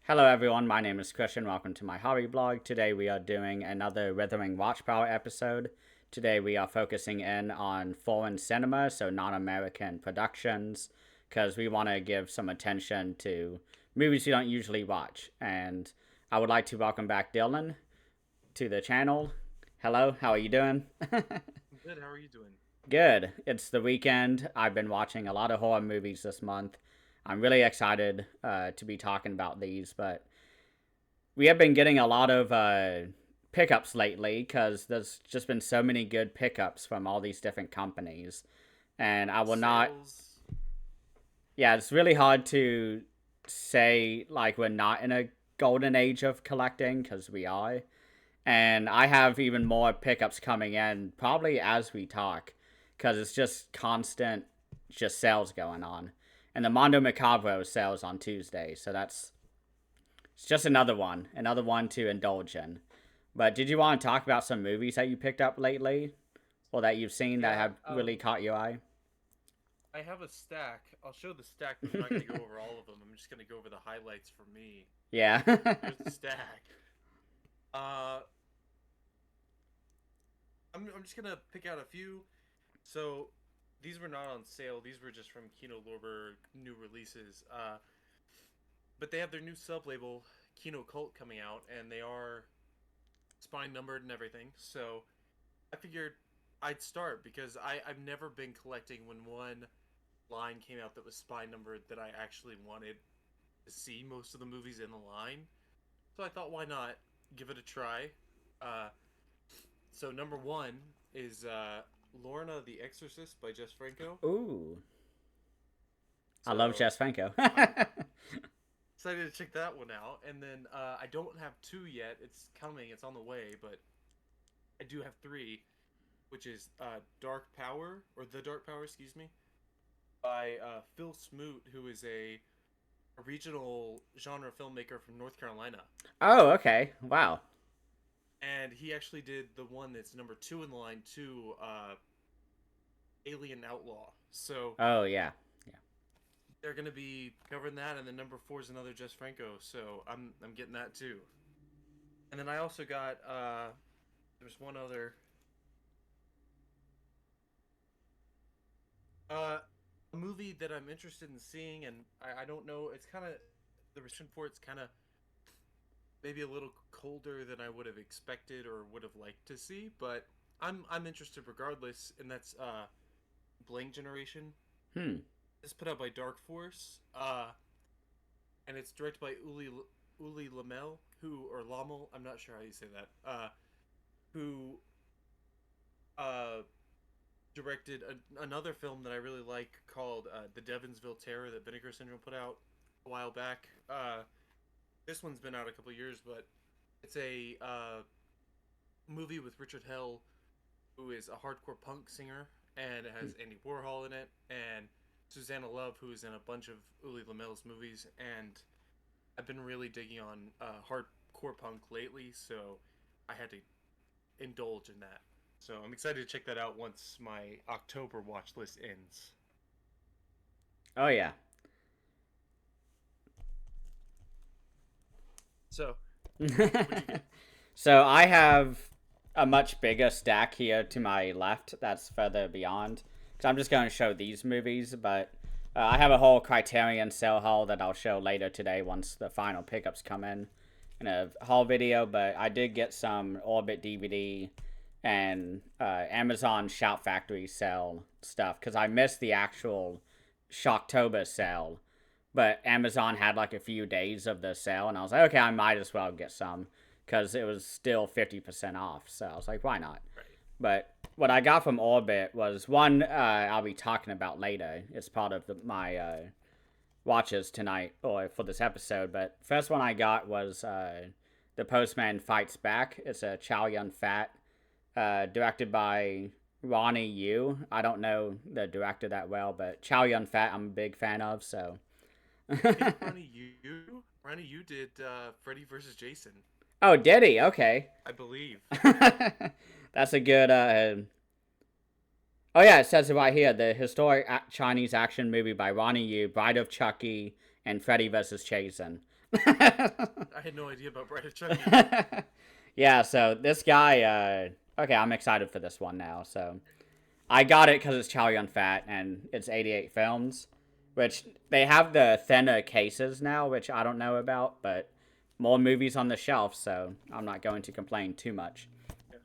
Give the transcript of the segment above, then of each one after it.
Hello everyone, my name is Christian. Welcome to my hobby blog. Today we are doing another Withering Watchpile episode. Today we are focusing in on foreign cinema, so non-American productions, because we want to give some attention to movies you don't usually watch. And I would like to welcome back Dylan to the channel. Hello, how are you doing? I'm good. How are you doing? Good. It's the weekend. I've been watching a lot of horror movies this month. I'm really excited to be talking about these, but we have been getting a lot of pickups lately because there's just been so many good pickups from all these different companies. And I will not, Sales. yeah, it's really hard to say like we're not in a golden age of collecting because we are. And I have even more pickups coming in probably as we talk because it's just constant just sales going on. And the Mondo Macabro sales on Tuesday, so that's it's just another one to indulge in. But did you want to talk about some movies that you picked up lately or that you've seen that Yeah. have really caught your eye? I have a stack. I'll show the stack, but I'm not going to go over all of them. I'm just going to go over the highlights for me. Yeah. Here's the stack. Uh, I'm just going to pick out a few. So these were not on sale. These were just from Kino Lorber new releases. But they have their new sub label, Kino Cult, coming out, and they are spine numbered and everything. So I figured I'd start because I've never been collecting when one line came out that was spine numbered that I actually wanted to see most of the movies in the line. So I thought, why not give it a try? Uh, so number one is Lorna the Exorcist by Jess Franco. Ooh. I love So Jess Franco. I'm excited to check that one out. And then I don't have two yet. It's coming. It's on the way. But I do have three, which is Dark Power, or The Dark Power, excuse me, by Phil Smoot, who is a regional genre filmmaker from North Carolina. Oh, okay. Wow. And he actually did the one that's number two in the line to Alien Outlaw. So Oh, yeah. Yeah. they're gonna be covering that, and then number four is another Jess Franco. So I'm getting that too. And then I also got there's one other a movie that I'm interested in seeing, and I don't know. It's kind of the reception for it's kind of maybe a little colder than I would have expected or would have liked to see, but I'm interested regardless, and that's Blank Generation. Hmm. It's put out by Dark Force, and it's directed by Uli Lamel, who or Lamel, I'm not sure how you say that, who uh, directed another film that I really like called The Devonsville Terror that Vinegar Syndrome put out a while back. This one's been out a couple years, but it's a movie with Richard Hell, who is a hardcore punk singer, and it has Andy Warhol in it, and Susanna Love, who is in a bunch of Uli Lamel's movies, and I've been really digging on hardcore punk lately, so I had to indulge in that. So I'm excited to check that out once my October watch list ends. Oh, yeah. So, what do you get? So I have a much bigger stack here to my left that's further beyond. Because I'm just going to show these movies, but I have a whole Criterion sale haul that I'll show later today once the final pickups come in a haul video. But I did get some Orbit DVD and Amazon Shout Factory sale stuff because I missed the actual Shocktober sale. But Amazon had like a few days of the sale, and I was like, okay, I might as well get some because it was still 50% off. So I was like, why not? Right. But what I got from Orbit was one I'll be talking about later. It's part of my watches tonight or for this episode. But first one I got was The Postman Fights Back. It's a Chow Yun Fat, directed by Ronnie Yu. I don't know the director that well, but Chow Yun Fat I'm a big fan of. So. I think Ronnie Yu did Freddy versus Jason, Oh, did he? Okay. I believe. That's a good. Oh yeah, it says it right here: the historic Chinese action movie by Ronnie Yu, Bride of Chucky, and Freddy vs. Jason. I had no idea about Bride of Chucky. Yeah, so this guy, okay, I'm excited for this one now. So I got it because it's Chow Yun Fat and it's 88 films, which they have the thinner cases now, which I don't know about, but more movies on the shelf, so I'm not going to complain too much. Yeah.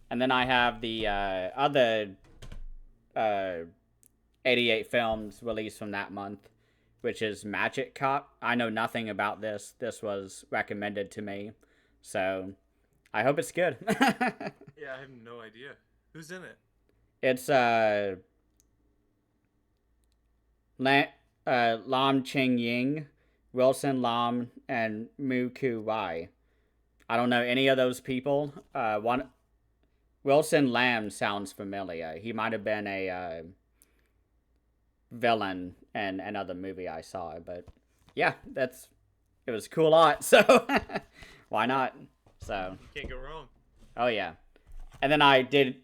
And then I have the other uh, 88 films released from that month, which is Magic Cop. I know nothing about this. This was recommended to me, so I hope it's good. Yeah, I have no idea. Who's in it? It's Lam Ching Ying, Wilson Lam, and Mu Ku Wai. I don't know any of those people. One Wilson Lam sounds familiar. He might have been a villain in another movie I saw, but yeah, it was a cool art, so why not? So You can't go wrong. oh yeah, and then I did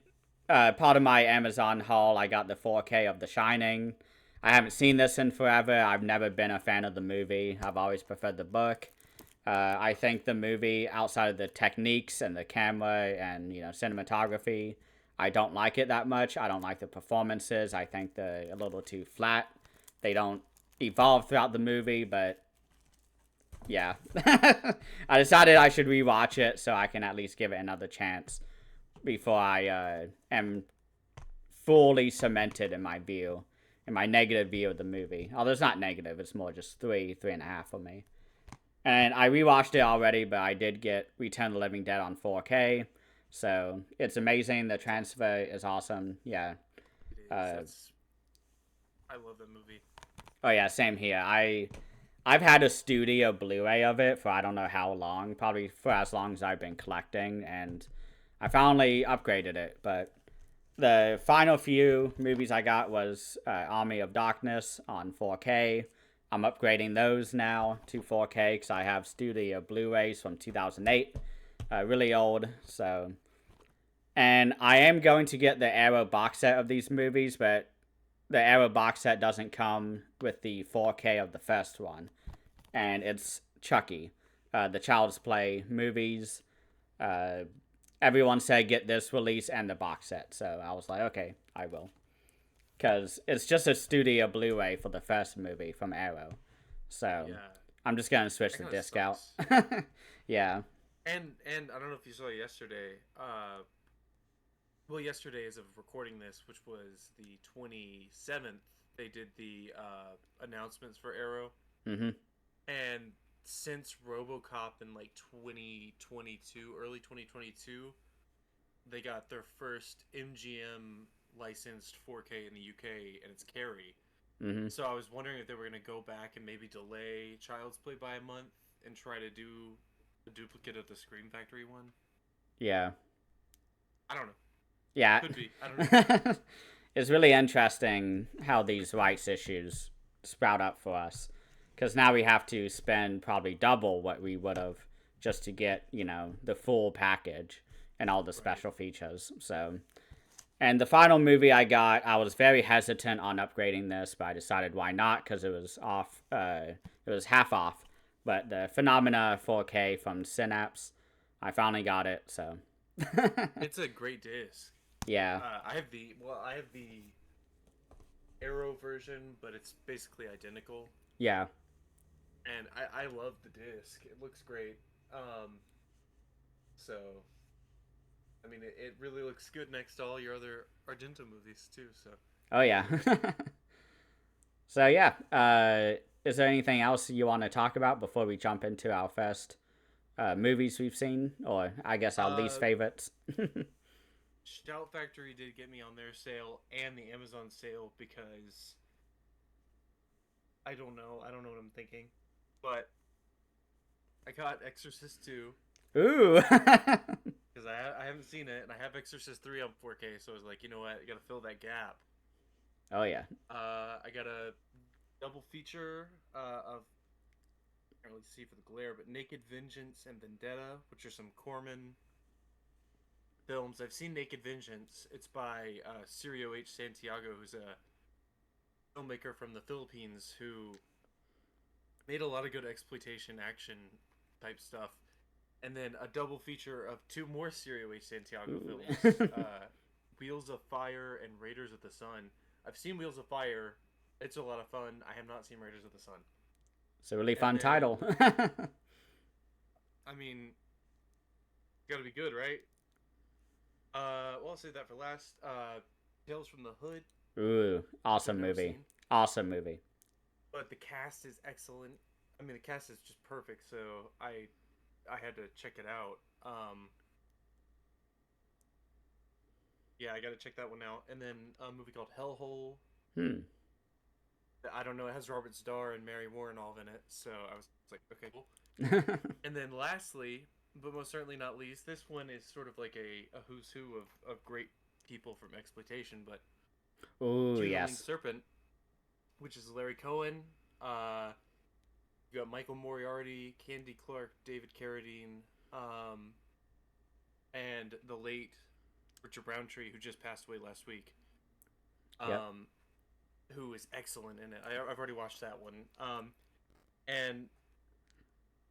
part of my Amazon haul. I got the 4K of The Shining. I haven't seen this in forever. I've never been a fan of the movie. I've always preferred the book. I think the movie, outside of the techniques and the camera and cinematography, I don't like it that much. I don't like the performances. I think they're a little too flat. They don't evolve throughout the movie, but yeah. I decided I should rewatch it so I can at least give it another chance before I am fully cemented in my negative view of the movie. Although it's not negative, it's more just 3.5 for me. And I rewatched it already, but I did get Return of the Living Dead on 4K. So it's amazing. The transfer is awesome. Yeah. It is. I love that movie. Oh yeah, same here. I've had a studio Blu-ray of it for I don't know how long, probably for as long as I've been collecting, and I finally upgraded it. But the final few movies I got was Army of Darkness on 4K. I'm upgrading those now to 4K because I have studio Blu-rays from 2008, really old. So, and I am going to get the Arrow box set of these movies, but the Arrow box set doesn't come with the 4K of the first one, and it's Chucky, the Child's Play movies. Everyone said get this release and the box set, so I was like, okay, I will. Because it's just a studio Blu-ray for the first movie from Arrow. So Yeah. I'm just going to switch the That disc kinda out. sucks. Yeah. And I don't know if you saw yesterday. Well, yesterday, as of recording this, which was the 27th, they did the announcements for Arrow. Mm-hmm. And since RoboCop in like 2022, early 2022, they got their first MGM licensed 4K in the UK, and it's Carrie. Mm-hmm. So I was wondering if they were going to go back and maybe delay Child's Play by a month and try to do a duplicate of the Scream Factory one. Yeah. I don't know. Yeah. Could be. I don't know. It's really interesting how these rights issues sprout up for us. Because now we have to spend probably double what we would have just to get, the full package and all the special features. So, and the final movie I got, I was very hesitant on upgrading this, but I decided why not, because it was off, it was half off. But the Phenomena 4K from Synapse, I finally got it, so. It's a great disc. Yeah. I have the Arrow version, but it's basically identical. Yeah. And I love the disc. It looks great. So, I mean, it really looks good next to all your other Argento movies too. So. Oh yeah. So yeah, is there anything else you want to talk about before we jump into our first movies we've seen, or I guess our least favorites? Shout Factory did get me on their sale and the Amazon sale because I don't know what I'm thinking, but I got Exorcist 2. Ooh. Because I haven't seen it, and I have Exorcist 3 on 4K, so I was like, you know what, I gotta fill that gap. Oh yeah. I got a double feature of, I can't really see for the glare, but Naked Vengeance and Vendetta, which are some Corman films. I've seen Naked Vengeance. It's by Sirio H. Santiago, who's a filmmaker from the Philippines who made a lot of good exploitation action type stuff, and then a double feature of two more Sirio H. Santiago films, Ooh. Wheels of Fire and Raiders of the Sun. I've seen Wheels of Fire. It's a lot of fun. I have not seen Raiders of the Sun. It's a really And fun then, title. I mean, gotta be good, right? Well, I'll save that for last. Tales from the Hood, Ooh, which I've awesome never movie. seen, Awesome movie. but the cast is excellent. I mean, the cast is just perfect, so I had to check it out. Yeah, I got to check that one out. And then a movie called Hellhole. Hmm. I don't know. It has Robert Starr and Mary Warrenall in it, so I was like, okay, cool. And then lastly, but most certainly not least, this one is sort of like a who's who of great people from exploitation, but Ooh, Q the Winged yes. Serpent, which is Larry Cohen. You got Michael Moriarty, Candy Clark, David Carradine, and the late Richard Roundtree, who just passed away last week. Yep. Who is excellent in it. I've already watched that one. And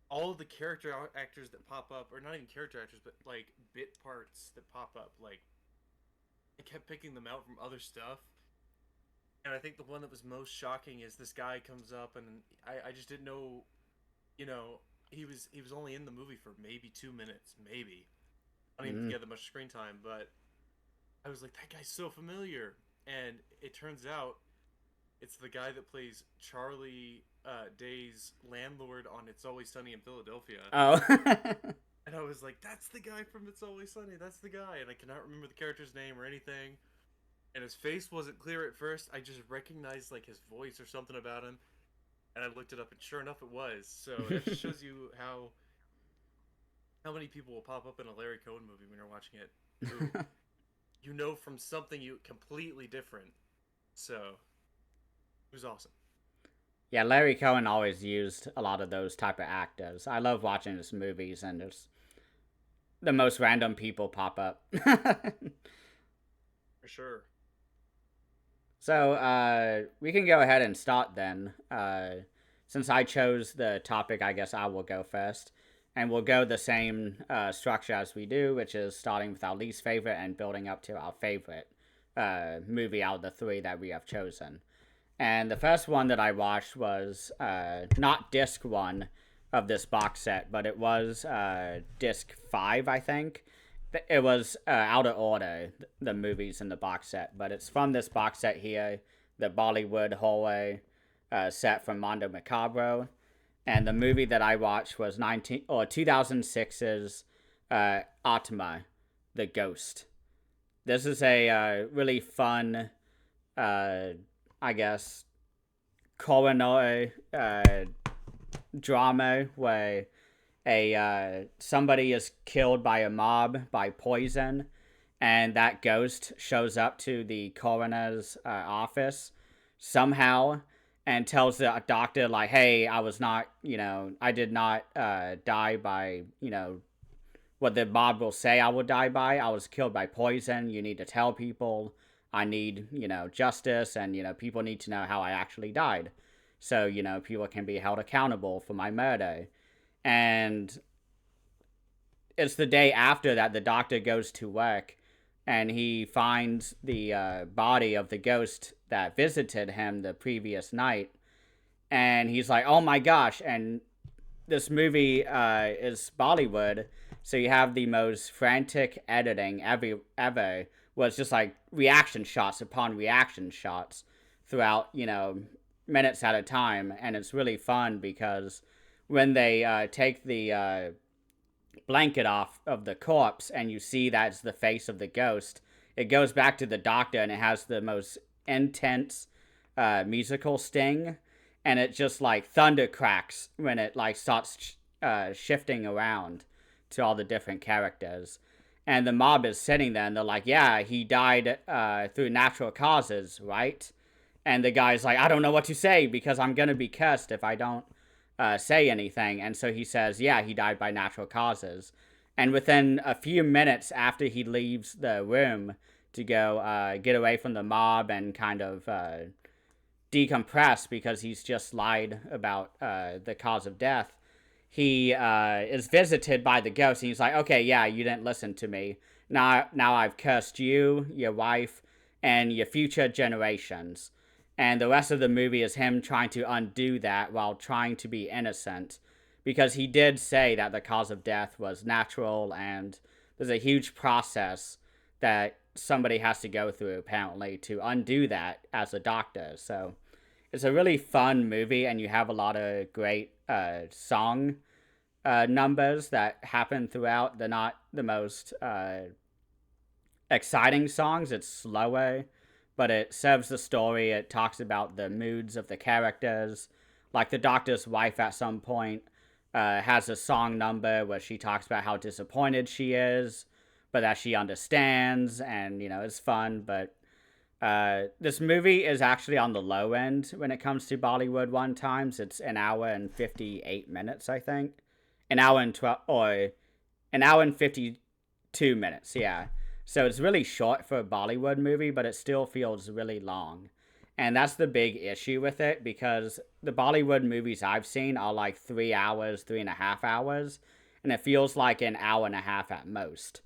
all of the character actors that pop up, or not even character actors, but like bit parts that pop up, like I kept picking them out from other stuff. And I think the one that was most shocking is this guy comes up, and I just didn't know, you know, he was only in the movie for maybe 2 minutes, maybe. I don't even think Mm. he had that much screen time, but I was like, that guy's so familiar. And it turns out it's the guy that plays Charlie Day's landlord on It's Always Sunny in Philadelphia. Oh. And I was like, that's the guy from It's Always Sunny. That's the guy. And I cannot remember the character's name or anything. And his face wasn't clear at first. I just recognized like his voice or something about him. And I looked it up, and sure enough, it was. So that just shows you how many people will pop up in a Larry Cohen movie when you're watching it, who you know from something you completely different. So it was awesome. Yeah, Larry Cohen always used a lot of those type of actors. I love watching his movies, and just the most random people pop up. For sure. So we can go ahead and start then. Since I chose the topic, I guess I will go first. And we'll go the same structure as we do, which is starting with our least favorite and building up to our favorite movie out of the three that we have chosen. And the first one that I watched was not disc one of this box set, but it was disc five, I think. It was out of order, the movies in the box set, but it's from this box set here, the Bollywood hallway set from Mondo Macabro. And the movie that I watched was 2006's Atma, the Ghost. This is a really fun, I guess, coroner drama where somebody is killed by a mob by poison, and that ghost shows up to the coroner's office somehow and tells the doctor, like, hey, I was not, I did not die by, what the mob will say I would die by. I was killed by poison. You need to tell people. I need, justice, and, people need to know how I actually died. So, people can be held accountable for my murder. And it's the day after that the doctor goes to work, and he finds the body of the ghost that visited him the previous night. And he's like, oh my gosh. And this movie is Bollywood, so you have the most frantic editing ever, where it's just like reaction shots upon reaction shots throughout, minutes at a time. And it's really fun because when they take the blanket off of the corpse and you see that's the face of the ghost, it goes back to the doctor, and it has the most intense musical sting, and it just like thunder cracks when it like starts shifting around to all the different characters. And the mob is sitting there, and they're like, yeah, he died through natural causes, right? And the guy's like, I don't know what to say because I'm gonna be cursed if I don't say anything. And so he says, yeah, he died by natural causes. And within a few minutes after he leaves the room to go get away from the mob and kind of decompress because he's just lied about the cause of death, he is visited by the ghost, and he's like, okay, yeah, you didn't listen to me. Now I've cursed you, your wife, and your future generations. And the rest of the movie is him trying to undo that while trying to be innocent, because he did say that the cause of death was natural, and there's a huge process that somebody has to go through apparently to undo that as a doctor. So it's a really fun movie, and you have a lot of great song numbers that happen throughout. They're not the most exciting songs. It's slower, but it serves the story. It talks about the moods of the characters. Like the doctor's wife at some point has a song number where she talks about how disappointed she is, but that she understands, and it's fun. But this movie is actually on the low end when it comes to Bollywood one times. It's an hour and 58 minutes, I think. An hour and 12, or an hour and 52 minutes, yeah. So it's really short for a Bollywood movie, but it still feels really long. And that's the big issue with it, because the Bollywood movies I've seen are like 3 hours, 3.5 hours, and it feels like an hour and a half at most.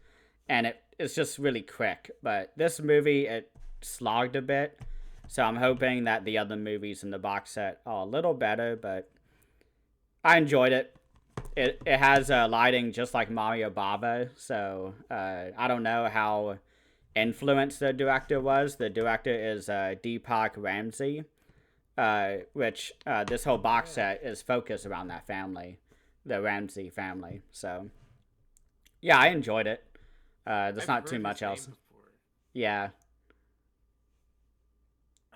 And it's just really quick. But this movie, it slogged a bit. So I'm hoping that the other movies in the box set are a little better, but I enjoyed it. It has lighting just like Mario Bava, so I don't know how influenced the director was. The director is Deepak Ramsey, which this whole box set is focused around that family, the Ramsey family. So yeah, I enjoyed it. There's I've not heard too his much name else. before. Yeah.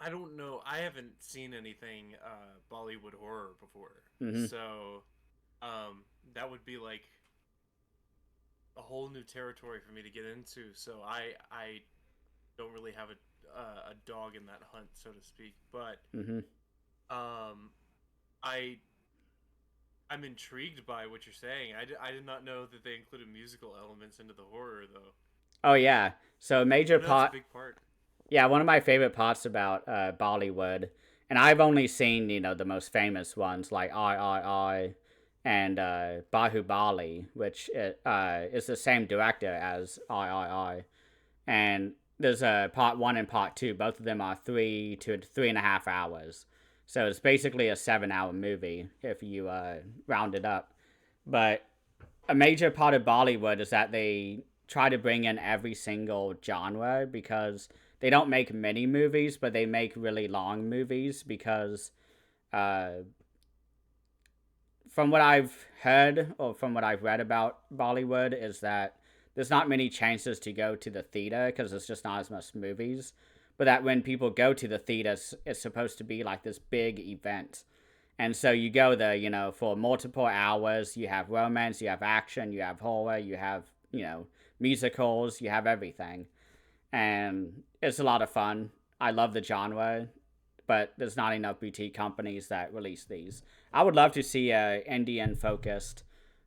I don't know. I haven't seen anything Bollywood horror before, Mm-hmm. so that would be like a whole new territory for me to get into. So I don't really have a dog in that hunt, so to speak. But Mm-hmm. um, I I'm intrigued by what you're saying. I did not know that they included musical elements into the horror, though. Oh yeah. So major I know that's a part. big part. Yeah, one of my favorite parts about Bollywood, and I've only seen the most famous ones like I and Bahubali, which is the same director as I, and there's part one and part two. Both of them are 3 to 3.5 hours, so it's basically a 7 hour movie if you round it up. But a major part of Bollywood is that they try to bring in every single genre, because they don't make many movies, but they make really long movies, because uh, from what I've heard or from what I've read about Bollywood is that there's not many chances to go to the theater because there's just not as much movies. But that when people go to the theaters, it's supposed to be like this big event. And so you go there, for multiple hours. You have romance, you have action, you have horror, you have, musicals, you have everything. And it's a lot of fun. I love the genre, but there's not enough boutique companies that release these. I would love to see a Indian focused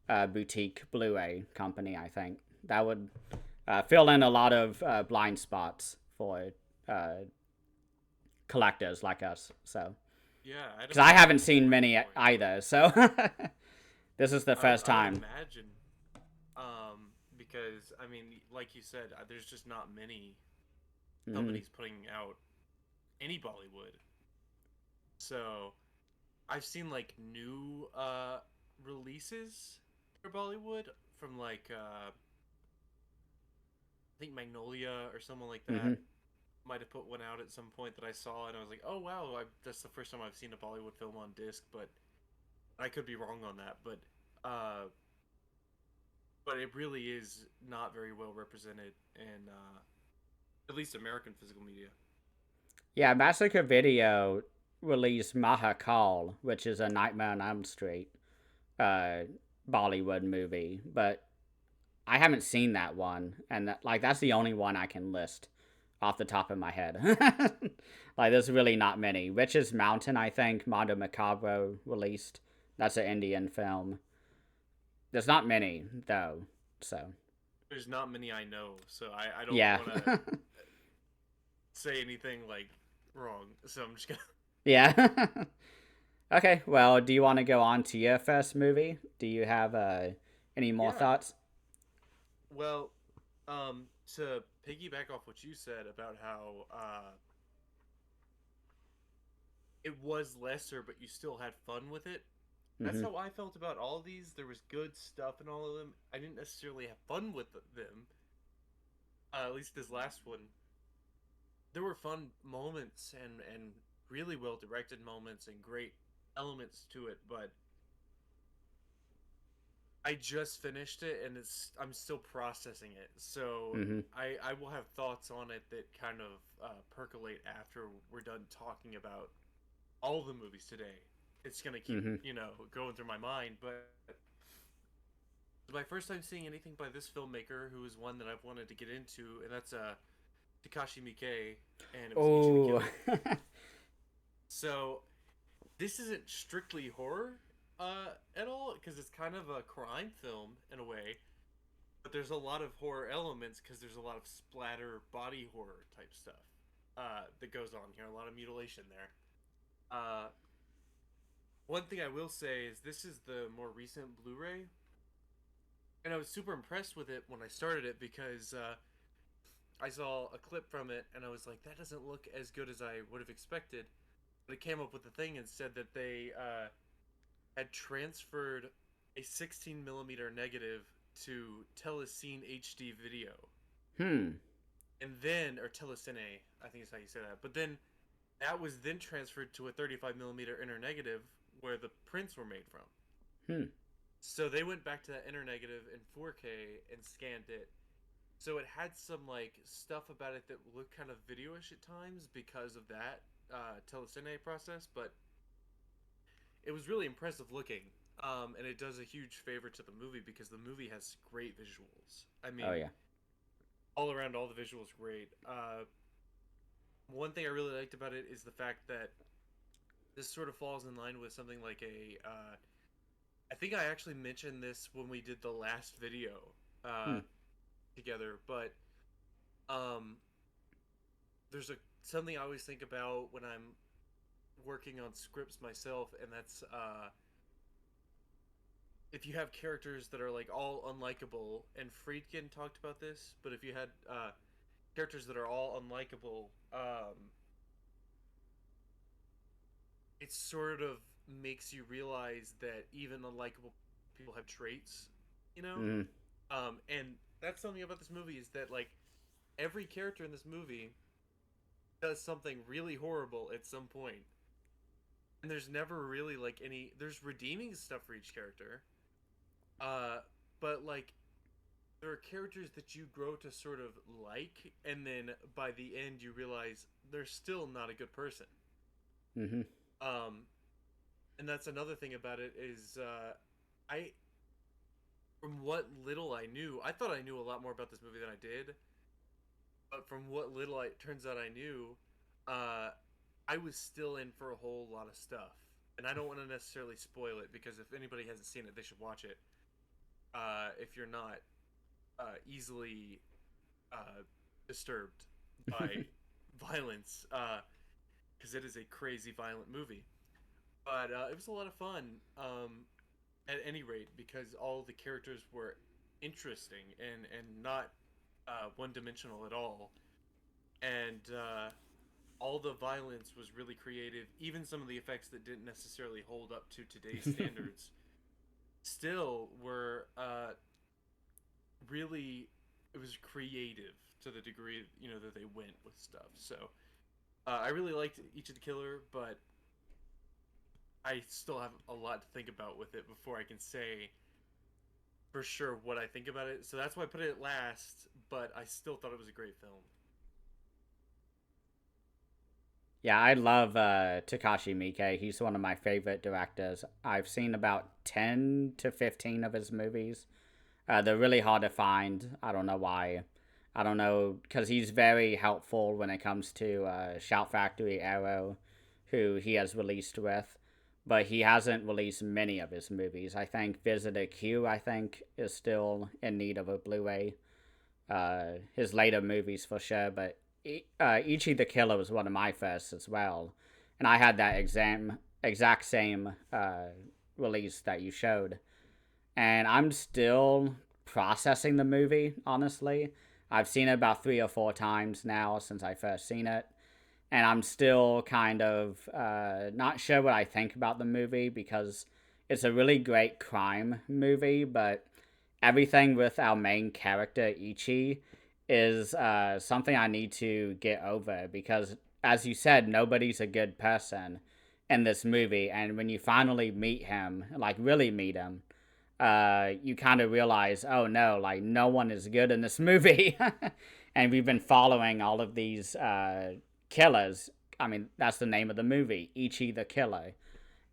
boutique Blu-ray company. I think that would fill in a lot of blind spots for uh, collectors like us. So Yeah, I'd because I imagine haven't there's a seen market many for it. either, so this is the first I would time. imagine, because I mean, like you said, there's just not many Mm-hmm. companies putting out any Bollywood. So I've seen like new releases for Bollywood from like I think Magnolia or someone like Mm-hmm. that might have put one out at some point that I saw, and I was like, oh wow, that's the first time I've seen a Bollywood film on disc. But I could be wrong on that. Uh, but it really is not very well represented in at least American physical media. Yeah, Massacre Video released Mahakal, which is a Nightmare on Elm Street uh, Bollywood movie, but I haven't seen that one, and that's the only one I can list off the top of my head. Like, there's really not many. Witch's Mountain, I think, Mondo Macabro released. That's an Indian film. There's not many though, so There's not many I know, so I don't yeah. want to say anything like wrong. So I'm just gonna. Yeah. Okay, well, do you want to go on to your first movie? Do you have any more Yeah. thoughts? Well, to piggyback off what you said about how it was lesser, but you still had fun with it. That's Mm-hmm. how I felt about all of these. There was good stuff in all of them. I didn't necessarily have fun with them. At least this last one, there were fun moments and really well directed moments and great elements to it. But I just finished it and I'm still processing it. So Mm-hmm. I will have thoughts on it that kind of percolate after we're done talking about all the movies today. It's gonna keep Mm-hmm. going through my mind, but it's my first time seeing anything by this filmmaker, who is one that I've wanted to get into, and that's Takashi Miike, and it was Ichi the Oh. Killer. So this isn't strictly horror at all, because it's kind of a crime film in a way, but there's a lot of horror elements because there's a lot of splatter body horror type stuff that goes on here. A lot of mutilation there. One thing I will say is this is the more recent Blu-ray, and I was super impressed with it when I started it because I saw a clip from it and I was like, that doesn't look as good as I would have expected. But it came up with the thing and said that they had transferred a 16 millimeter negative to Telecine HD video, Hmm. and then, or Telecine, I think is how you say that. But then that was then transferred to a 35 millimeter inner negative where the prints were made from. Hmm. So they went back to that inner negative in 4K and scanned it. So it had some like stuff about it that looked kind of video-ish at times because of that telecine process, but it was really impressive looking. And it does a huge favor to the movie because the movie has great visuals. I Oh mean, yeah. all around, all the visuals great. One thing I really liked about it is the fact that this sort of falls in line with something like a. I think I actually mentioned this when we did the last video Hmm. uh, together, but um, there's a something I always think about when I'm working on scripts myself, and that's if you have characters that are like all unlikable. And Friedkin talked about this, but if you had characters that are all unlikable, it sort of makes you realize that even unlikable people have traits, you know. Hmm. And that's something about this movie, is that like every character in this movie does something really horrible at some point, and there's never really like any. There's redeeming stuff for each character, uh, but like there are characters that you grow to sort of like, and then by the end you realize they're still not a good person. Hmm. Um, and that's another thing about it is I from what little I knew, I thought I knew a lot more about this movie than I did. But from what little it turns out I knew, uh, I was still in for a whole lot of stuff. And I don't want to necessarily spoil it because if anybody hasn't seen it, they should watch it. If you're not easily uh, disturbed by violence, because it is a crazy violent movie. But it was a lot of fun at any rate because all the characters were interesting and not one dimensional at all. And all the violence was really creative. Even some of the effects that didn't necessarily hold up to today's standards still were really, it was creative to the degree that they went with stuff. So I really liked Each of the Killer, but I still have a lot to think about with it before I can say for sure what I think about it. So that's why I put it at last, but I still thought it was a great film. Yeah, I love Takashi Miike. He's one of my favorite directors. I've seen about 10 to 15 of his movies. They're really hard to find. I don't know why. I don't know, because he's very helpful when it comes to Shout Factory Arrow, who he has released with. But he hasn't released many of his movies. I think Visitor Q, I think, is still in need of a Blu-ray. His later movies for sure, but Ichi the Killer was one of my first as well. and I had that exact same release that you showed, and I'm still processing the movie. Honestly, I've seen it about 3 or 4 times now since I first seen it, and I'm still kind of not sure what I think about the movie because it's a really great crime movie, but everything with our main character Ichi is something I need to get over because, as you said, nobody's a good person in this movie, and when you finally meet him, like really meet him, you kind of realize, oh no, like no one is good in this movie, and we've been following all of these killers. I mean, that's the name of the movie, Ichi the Killer.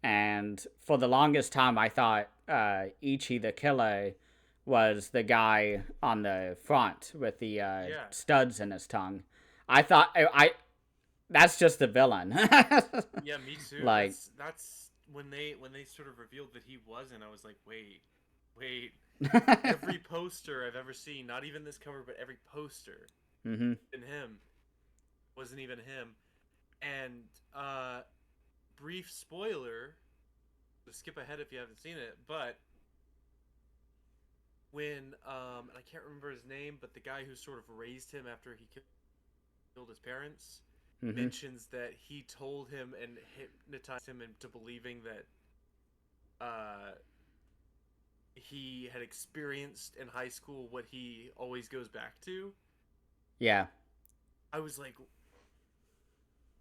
And for the longest time, I thought Ichi the Killer was the guy on the front with the Yeah. studs in his tongue. I thought that's just the villain. Yeah, me too. Like, That's when they sort of revealed that he wasn't. I was like, wait. Every poster I've ever seen, not even this cover, but every poster mm-hmm. in him wasn't even him. And brief spoiler, to skip ahead if you haven't seen it, but when and I can't remember his name, but the guy who sort of raised him after he killed his parents Mm-hmm. mentions that he told him and hypnotized him into believing that he had experienced in high school what he always goes back to. Yeah. I was like,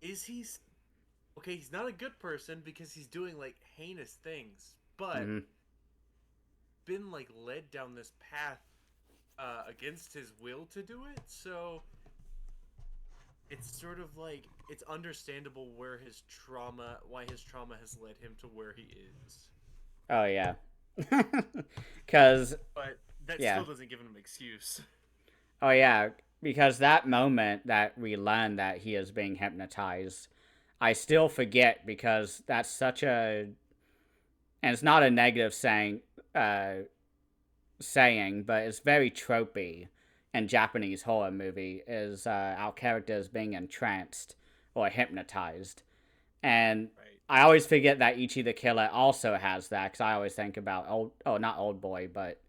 is he okay? He's not a good person because he's doing like heinous things, but Mm-hmm. been like led down this path against his will to do it. So it's sort of like it's understandable why his trauma has led him to where he is. Oh yeah. Cause But that yeah. still doesn't give him an excuse. Oh yeah. Because that moment that we learn that he is being hypnotized, I still forget because that's such a, and it's not a negative saying, but it's very tropey in Japanese horror movie is our characters being entranced or hypnotized. And Right. I always forget that Ichi the Killer also has that because I always think about not Old Boy, but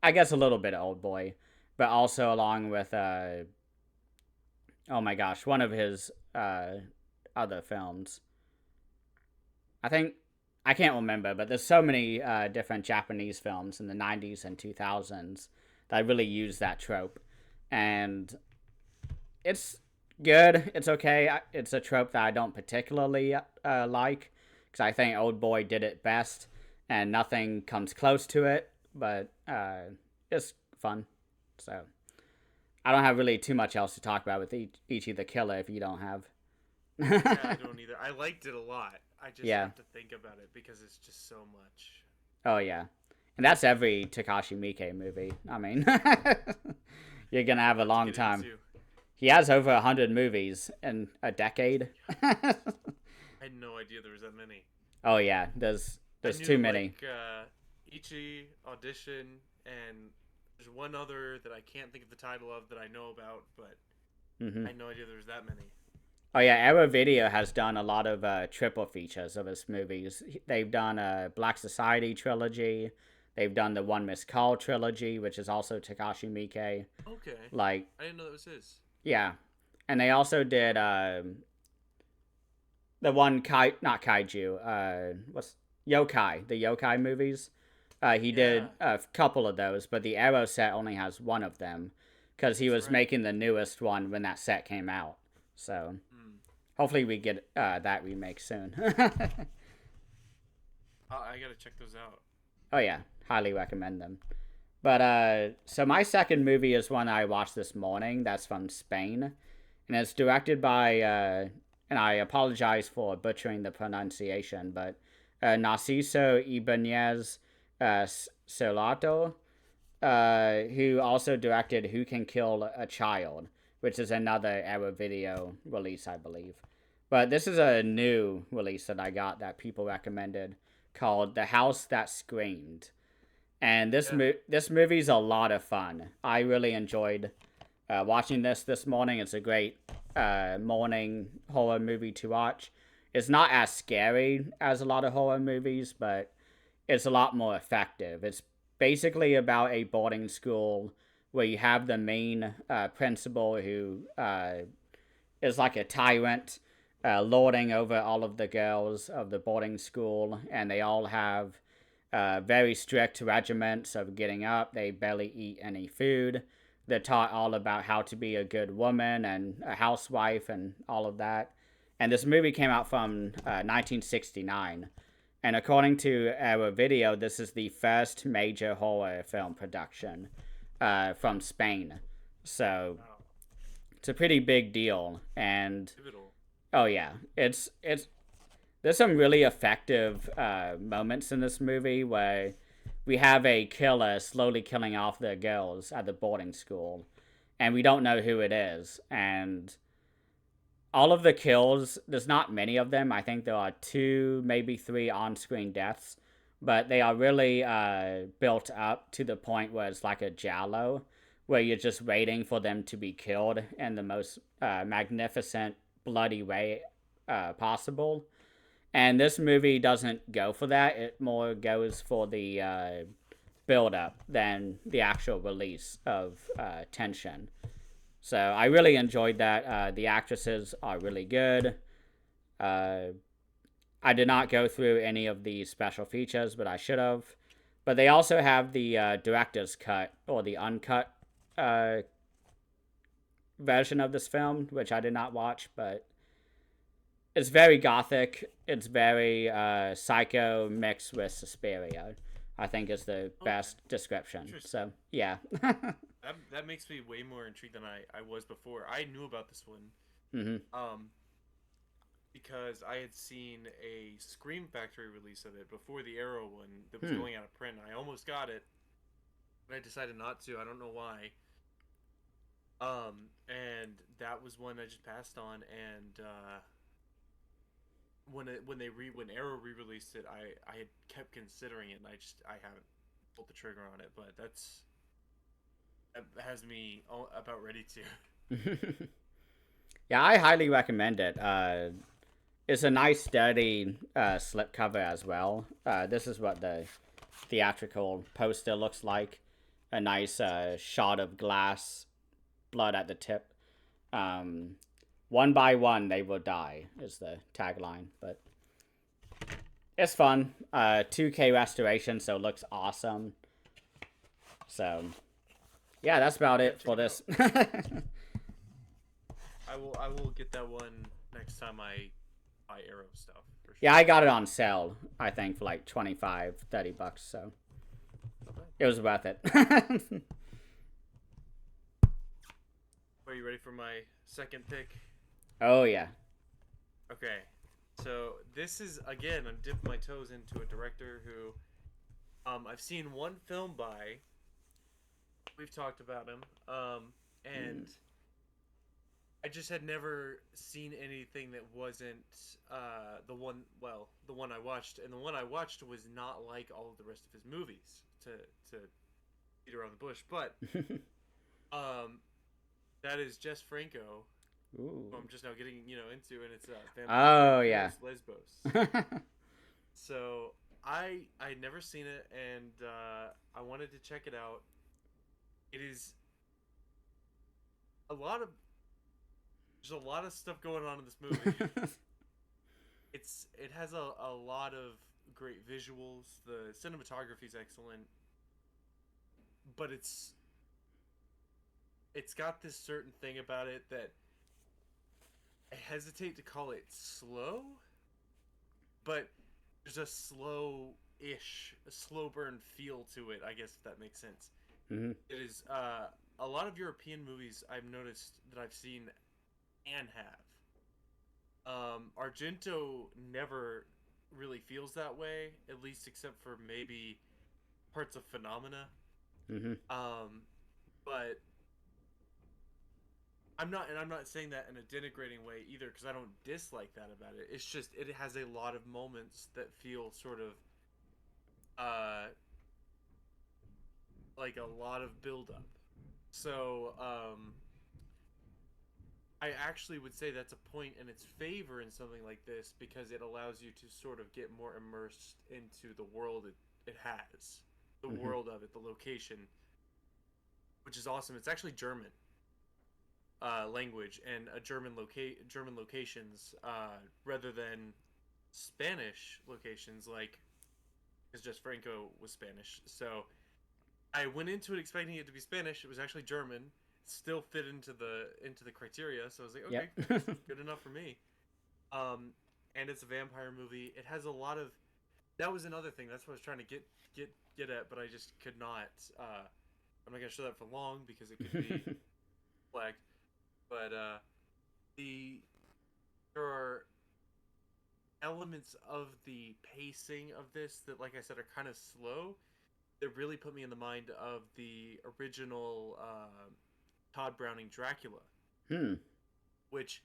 I guess a little bit of Old Boy, but also along with, oh my gosh, one of his other films. I think I can't remember, but there's so many different Japanese films in the 90s and 2000s that really use that trope. And it's good. It's okay. It's a trope that I don't particularly like because I think Old Boy did it best and nothing comes close to it, but it's fun. So I don't have really too much else to talk about with Ichi the Killer if you don't have. Yeah, I don't either. I liked it a lot. I just Yeah. have to think about it because it's just so much. Oh yeah, and that's every Takashi Miike movie. I mean, you're gonna have a long time. He has over 100 movies in a decade. I had no idea there was that many. Oh yeah, there's too many. Like, Ichi, Audition, and there's one other that I can't think of the title of that I know about, but I had no idea there was that many. Oh yeah, Arrow Video has done a lot of triple features of his movies. They've done a Black Society trilogy. They've done the One Missed Call trilogy, which is also Takashi Miike. Okay. Like, I didn't know that was his. yeah, and they also did the one not kaiju. What's yokai? The yokai movies. He did a couple of those, but the Arrow set only has one of them because he was making the newest one when that set came out. So hopefully we get that remake soon. I gotta check those out. Oh yeah, highly recommend them. But so my second movie is one I watched this morning. That's from Spain, and it's directed by and I apologize for butchering the pronunciation, but Narciso Ibanez Solato, who also directed Who Can Kill a Child, which is another Arrow Video release, I believe. But this is a new release that I got that people recommended called The House That Screamed. And this movie's a lot of fun. I really enjoyed watching this morning. It's a great morning horror movie to watch. it's not as scary as a lot of horror movies, but it's a lot more effective. It's basically about a boarding school where you have the main principal who is like a tyrant, lording over all of the girls of the boarding school, and they all have very strict regiments of getting up. They barely eat any food. They're taught all about how to be a good woman and a housewife and all of that. And this movie came out from 1969. And according to our video, this is the first major horror film production from Spain. So Wow. it's a pretty big deal. And Pivotal. oh yeah, it's there's some really effective moments in this movie where we have a killer slowly killing off the girls at the boarding school, and we don't know who it is. And all of the kills, there's not many of them. I think there are two, maybe three on-screen deaths, but they are really built up to the point where it's like a giallo, where you're just waiting for them to be killed in the most magnificent, bloody way possible. And this movie doesn't go for that. It more goes for the build up than the actual release of tension. So I really enjoyed that. The actresses are really good. Uh, I did not go through any of the special features, but I should have. But they also have the director's cut or the uncut uh, version of this film, which I did not watch, but it's very gothic. It's very psycho mixed with Suspiria. I think is the best description. So yeah. That makes me way more intrigued than I was before. I knew about this one, Mm-hmm. because I had seen a Scream Factory release of it before the Arrow one that was going out of print. I almost got it, but I decided not to. I don't know why. And that was one I just passed on. And when Arrow re-released it, I had kept considering it, and I haven't pulled the trigger on it. But that has me about ready to. Yeah, I highly recommend it. It's a nice, sturdy slipcover as well. This is what the theatrical poster looks like. A nice shot of glass, blood at the tip. One by one, they will die is the tagline. But it's fun. 2K restoration, so it looks awesome. So, yeah, that's about it for this. I will get that one next time I buy Arrow stuff. For sure. Yeah, I got it on sale, I think, for like $25-$30, so it was worth it. Are you ready for my second pick? Oh, yeah. Okay. So this is, again, I'm dipping my toes into a director who I've seen one film by. We've talked about him. And I just had never seen anything that wasn't the one I watched, and the one I watched was not like all of the rest of his movies, to beat around the bush, but that is Jess Franco, Ooh. who I'm just now getting into, and it's Oh, yeah. Lesbos. So I'd never seen it, and I wanted to check it out. It is there's a lot of stuff going on in this movie. It has a lot of great visuals. The cinematography is excellent, but it's got this certain thing about it that I hesitate to call it slow, but there's a slow burn feel to it, I guess, if that makes sense. Mm-hmm. It is a lot of European movies I've noticed that I've seen and have. Argento never really feels that way, at least except for maybe parts of Phenomena. Mm-hmm. But I'm not saying that in a denigrating way either, because I don't dislike that about it. It's just it has a lot of moments that feel sort of like a lot of build up. So I actually would say that's a point in its favor in something like this because it allows you to sort of get more immersed into the world it has, the Hmm. world of it, the location, which is awesome. It's actually German language and a German locations rather than Spanish locations like because Jess Franco was Spanish. So I went into it expecting it to be Spanish. It was actually German. Still fit into the criteria. So I was like, Yep. okay, that's good enough for me. Um, and it's a vampire movie. It has a lot of. That was another thing. That's what I was trying to get at, but I just could not. I'm not gonna show that for long because it could be flagged. But the there are elements of the pacing of this that, like I said, are kind of slow. That really put me in the mind of the original Todd Browning Dracula, Hmm. which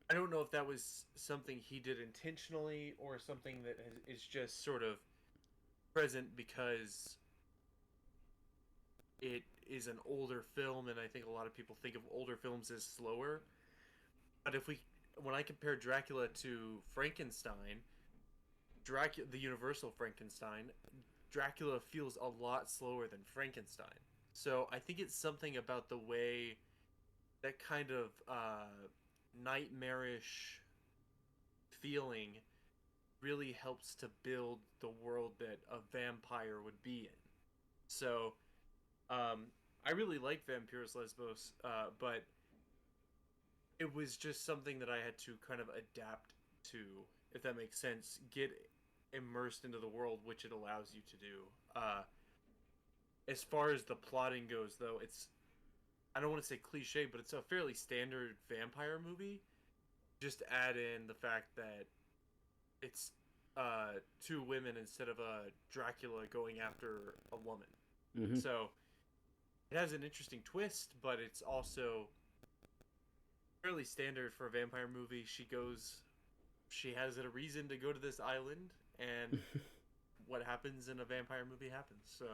I don't know if that was something he did intentionally or something that is just sort of present because it is an older film, and I think a lot of people think of older films as slower. But when I compare Dracula to Frankenstein, Dracula, the Universal Frankenstein, Dracula feels a lot slower than Frankenstein. So I think it's something about the way that kind of nightmarish feeling really helps to build the world that a vampire would be in. So I really like Vampiros Lesbos, but it was just something that I had to kind of adapt to, if that makes sense. Get immersed into the world, which it allows you to do. As far as the plotting goes, though, it's I don't want to say cliche, but it's a fairly standard vampire movie. Just add in the fact that it's two women instead of a Dracula going after a woman. Hmm. So it has an interesting twist, but it's also fairly standard for a vampire movie. She has a reason to go to this island, and what happens in a vampire movie happens. So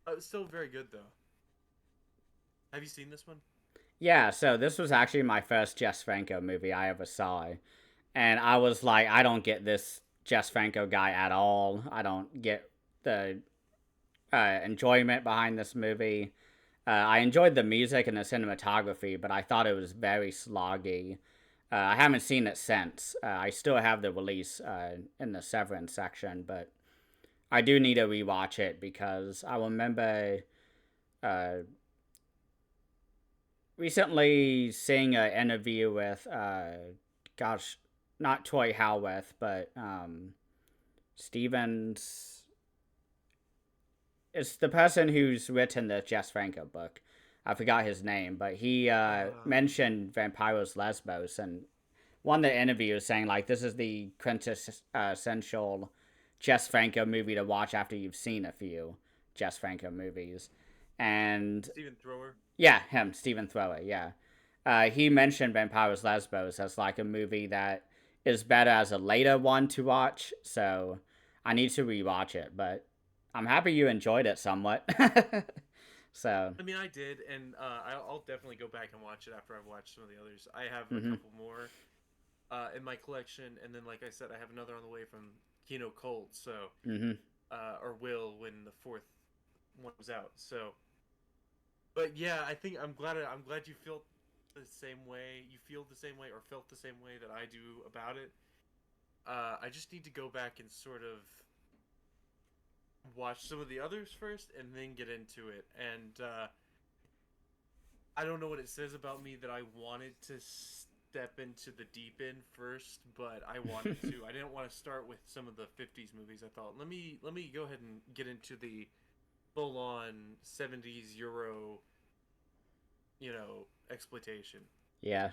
it's still very good though. Have you seen this one? Yeah. So this was actually my first Jess Franco movie I ever saw, and I was like, I don't get this Jess Franco guy at all. I don't get the enjoyment behind this movie. I enjoyed the music and the cinematography, but I thought it was very sloggy. I haven't seen it since. I still have the release in the Severance section, but I do need to rewatch it because I remember uh, recently seeing an interview with, gosh, not Troy Howarth, but Stevens. It's the person who's written the Jess Franco book. I forgot his name, but he mentioned Vampiros Lesbos, and one of the interviews saying like this is the quintessential Jess Franco movie to watch after you've seen a few Jess Franco movies, and Stephen Thrower. yeah, him, Stephen Thrower, yeah. He mentioned Vampiros Lesbos as like a movie that is better as a later one to watch, so I need to rewatch it, but I'm happy you enjoyed it somewhat. So, I mean, I did, and I'll definitely go back and watch it after I've watched some of the others. I have a mm-hmm, couple more in my collection, and then, like I said, I have another on the way from Kino Cold, so mm-hmm, or will when the fourth one comes out. So, but yeah, I'm glad you feel the same way. You feel the same way or felt the same way that I do about it. I just need to go back and sort of watch some of the others first, and then get into it. And I don't know what it says about me that I wanted to step into the deep end first, but I wanted to. I didn't want to start with some of the '50s movies. I thought let me go ahead and get into the full on '70s Euro, exploitation. yeah.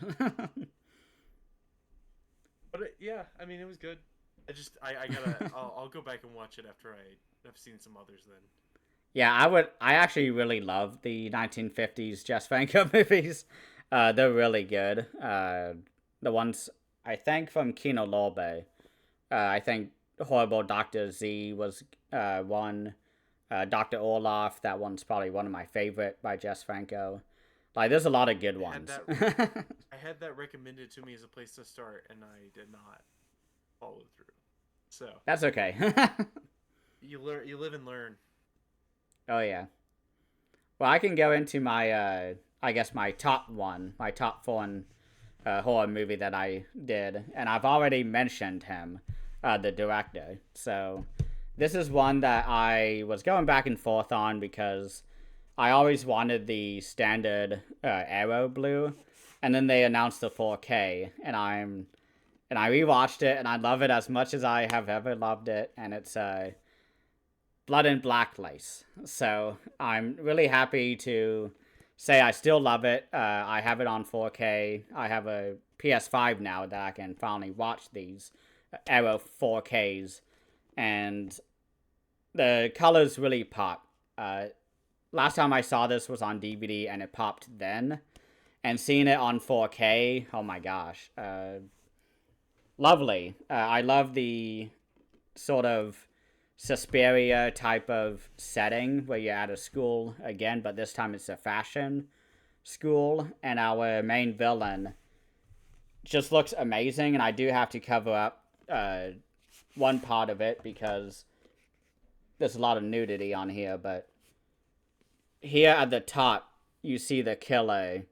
But yeah, I mean it was good. I gotta I'll go back and watch it after I've seen some others then. Yeah, I would. I actually really love the 1950s Jess Franco movies. They're really good. The ones I think from Kino Lorbe. I think Horrible Doctor Z was one. Doctor Orloff. That one's probably one of my favorite by Jess Franco. Like, there's a lot of good I had ones. that I had that recommended to me as a place to start, and I did not follow through. So That's okay. you learn, you live and learn. Oh yeah. Well, I can go into my I guess my top one, my top four horror movie that I did, and I've already mentioned him, the director. So this is one that I was going back and forth on because I always wanted the standard Arrow blue, and then they announced the 4K, and I rewatched it, and I love it as much as I have ever loved it, and it's Blood and Black Lace. So I'm really happy to say I still love it. I have it on 4K. I have a PS5 now that I can finally watch these Arrow 4Ks, and the colors really pop. Last time I saw this was on DVD, and it popped then. And seeing it on 4K, oh my gosh, lovely. I love the sort of Suspiria type of setting where you're at a school again, but this time it's a fashion school, and our main villain just looks amazing. And I do have to cover up one part of it because there's a lot of nudity on here, but here at the top you see the killer,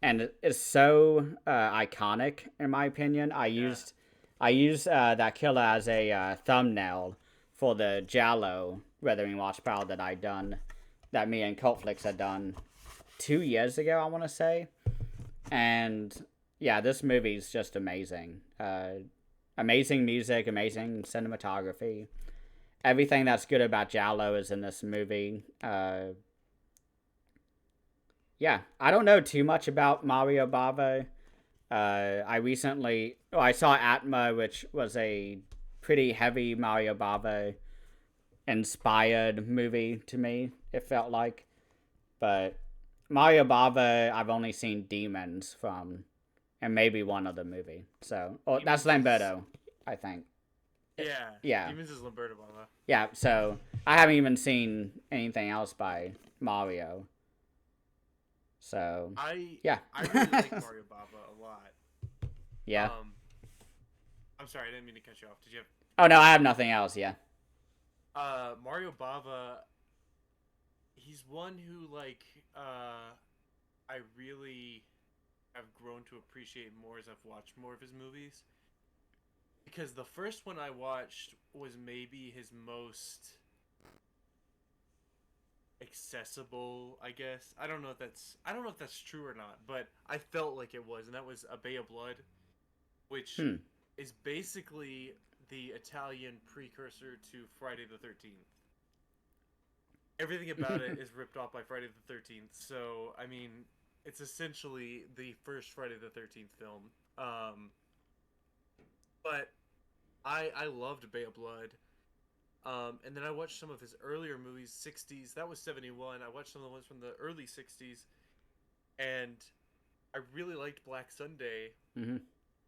and it's so iconic in my opinion. Yeah. I used that killer as a thumbnail for the Jallo Withering Watchpile that I done, that me and Cultflix had done 2 years ago, I want to say. And yeah, this movie's just amazing. Amazing music, amazing cinematography. Everything that's good about Jallo is in this movie. Yeah, I don't know too much about Mario Bava. I saw Atma, which was a pretty heavy Mario Bava inspired movie to me, it felt like. But Mario Bava, I've only seen Demons from, and maybe one other movie. So, oh, that's Demons is Lamberto, I think. yeah. Yeah, Demons is Lamberto Bava. yeah. So I haven't even seen anything else by Mario. So yeah, I really like Mario Bava a lot. yeah. Um, I'm sorry, I didn't mean to cut you off. Did you have Oh no, I have nothing else. Yeah. Mario Bava? He's one who I really have grown to appreciate more as I've watched more of his movies. Because the first one I watched was maybe his most accessible, I guess. I don't know if that's true or not, but I felt like it was, and that was A Bay of Blood, which Hmm. is basically the Italian precursor to Friday the 13th. Everything about it is ripped off by Friday the 13th. So, I mean, it's essentially the first Friday the 13th film. But I loved Bay of Blood. And then I watched some of his earlier movies, 60s. That was 71. I watched some of the ones from the early 60s. And I really liked Black Sunday, Mm-hmm.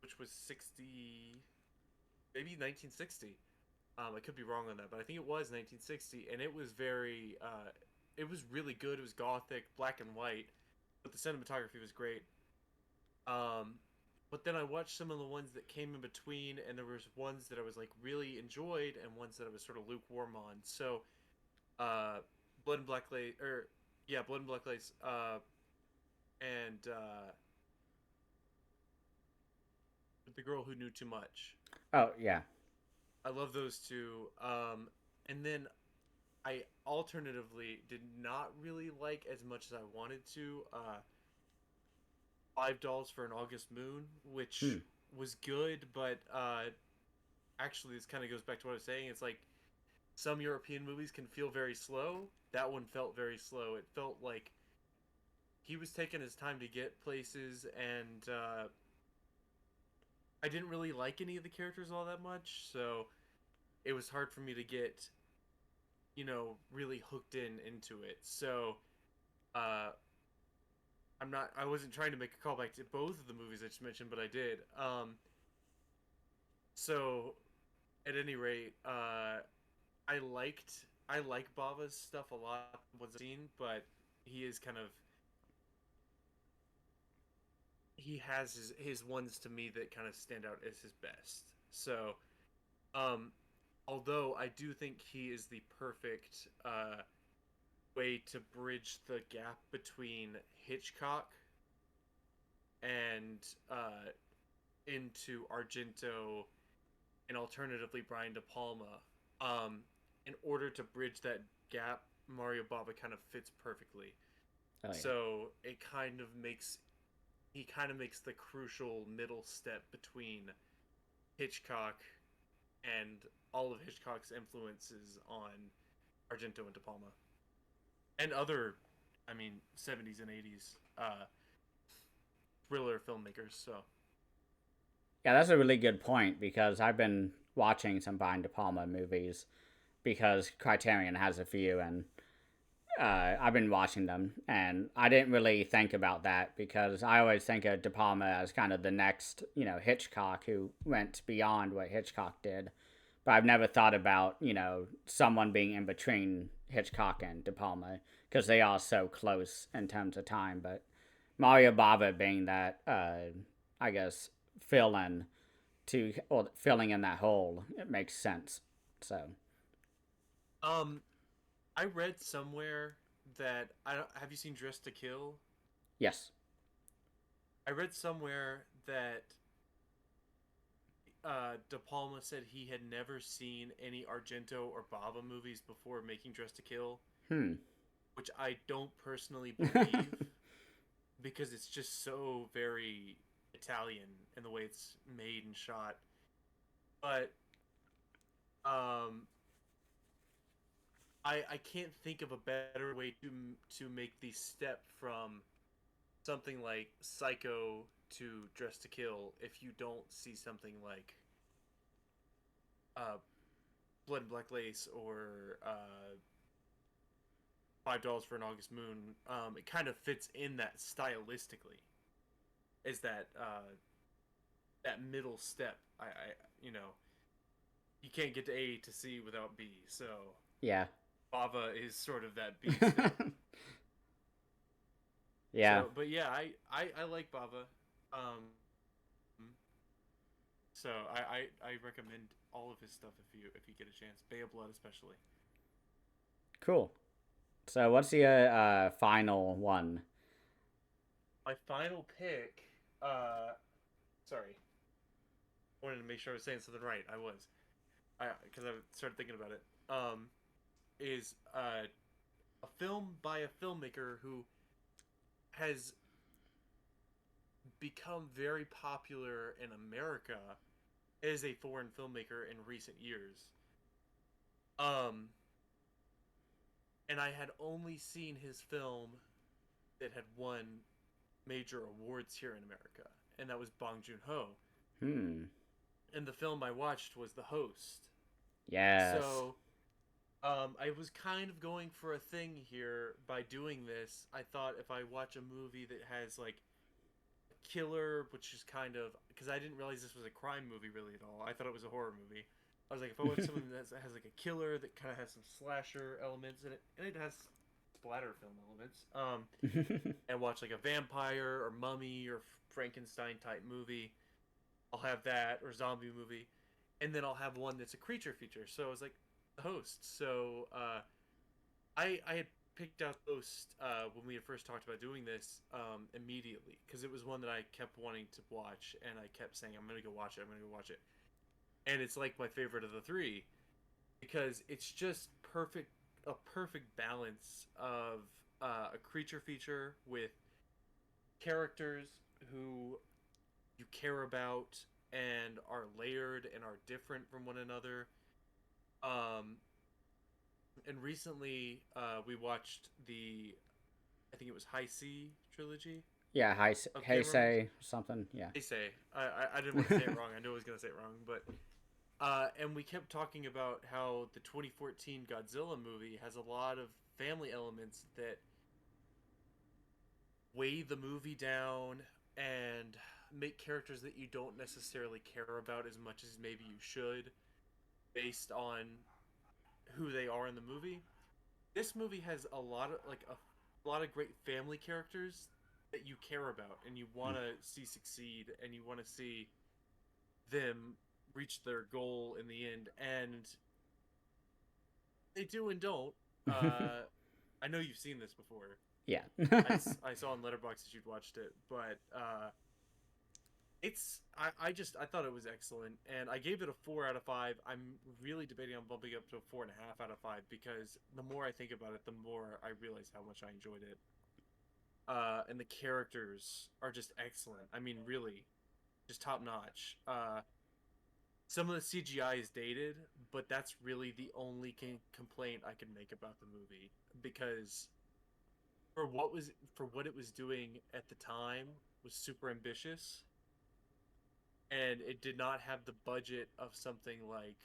which was 60, maybe 1960. I could be wrong on that, but I think it was 1960. And it was it was really good. It was gothic, black and white, but the cinematography was great. Um, but then I watched some of the ones that came in between, and there was ones that I was like really enjoyed, and ones that I was sort of lukewarm on. So, uh, Blood and Black Lace, or yeah, Blood and Black Lace, and The Girl Who Knew Too Much. Oh yeah. I love those two. And then I alternatively did not really like as much as I wanted to. $5 for an August Moon, which Hmm. was good, but actually this kind of goes back to what I was saying. It's like some European movies can feel very slow. That one felt very slow. It felt like he was taking his time to get places, and I didn't really like any of the characters all that much, so it was hard for me to get, really hooked into it. So, uh, I wasn't trying to make a callback to both of the movies I just mentioned, but I did. So at any rate, I like Bava's stuff a lot. Was seen, but he is kind of he has his ones to me that kind of stand out as his best. So, um, although I do think he is the perfect way to bridge the gap between Hitchcock and into Argento and alternatively Brian De Palma. Um, in order to bridge that gap, Mario Bava kind of fits perfectly. Oh yeah. So it kind of makes he kind of makes the crucial middle step between Hitchcock and all of Hitchcock's influences on Argento and De Palma and other, I mean, 70s and 80s thriller filmmakers. So, Yeah, that's a really good point because I've been watching some Brian De Palma movies because Criterion has a few, and I've been watching them, and I didn't really think about that because I always think of De Palma as kind of the next, Hitchcock who went beyond what Hitchcock did. But I've never thought about, someone being in between Hitchcock and De Palma because they are so close in terms of time. But Mario Bava being that, I guess, fill in or filling in that hole, it makes sense. So, um, I read somewhere that I don't, have you seen Dressed to Kill? yes. I read somewhere that De Palma said he had never seen any Argento or Bava movies before making Dressed to Kill, Hmm. which I don't personally believe because it's just so very Italian in the way it's made and shot. But um, I can't think of a better way to make the step from something like Psycho to Dress to Kill if you don't see something like uh, Blood and Black Lace or $5 for an August Moon. It kind of fits in that stylistically. Is that that middle step? You know you can't get to A to C without B. So Yeah. Bava is sort of that B step. Yeah. So, but yeah, I like Bava. Um, so I recommend all of his stuff if you get a chance. Bay of Blood especially. Cool. So, what's your final one? My final pick. Sorry, I wanted to make sure I was saying something right. I was. Because I started thinking about it. Is a film by a filmmaker who has become very popular in America as a foreign filmmaker in recent years. Um, and I had only seen his film that had won major awards here in America, and that was Bong Joon Ho. Hmm. And the film I watched was The Host. Yes. So I was kind of going for a thing here by doing this. I thought if I watch a movie that has like a killer, which is kind of because I didn't realize this was a crime movie really at all. I thought it was a horror movie. I was like, if I watch something that has like a killer that kind of has some slasher elements in it, and it has splatter film elements, and watch like a vampire or mummy or Frankenstein type movie, I'll have that or zombie movie, and then I'll have one that's a creature feature. So I was like, the Host. So I had picked out Host when we had first talked about doing this immediately because it was one that I kept wanting to watch, and I kept saying I'm gonna go watch it. I'm gonna go watch it, and it's like my favorite of the three because it's just a perfect balance of a creature feature with characters who you care about and are layered and are different from one another. Um, and recently, we watched I think it was High C trilogy Yeah. of Hey, Cameron movies. say something. Yeah. They say I didn't want to say it wrong. I knew I was gonna say it wrong, but and we kept talking about how the 2014 Godzilla movie has a lot of family elements that weigh the movie down and make characters that you don't necessarily care about as much as maybe you should based on who they are in the movie. This movie has a lot of great family characters that you care about and you want to see succeed and you want to see them reach their goal in the end, and they do and don't. I know you've seen this before. Yeah. I saw on Letterboxd that you'd watched it, but I thought it was excellent, and I gave it a 4 out of 5. I'm really debating on bumping up to a 4.5 out of 5 because the more I think about it, the more I realize how much I enjoyed it. And the characters are just excellent. I mean, really, just top notch. Some of the CGI is dated, but that's really the only complaint I can make about the movie because for what it was doing at the time was super ambitious, and it did not have the budget of something like,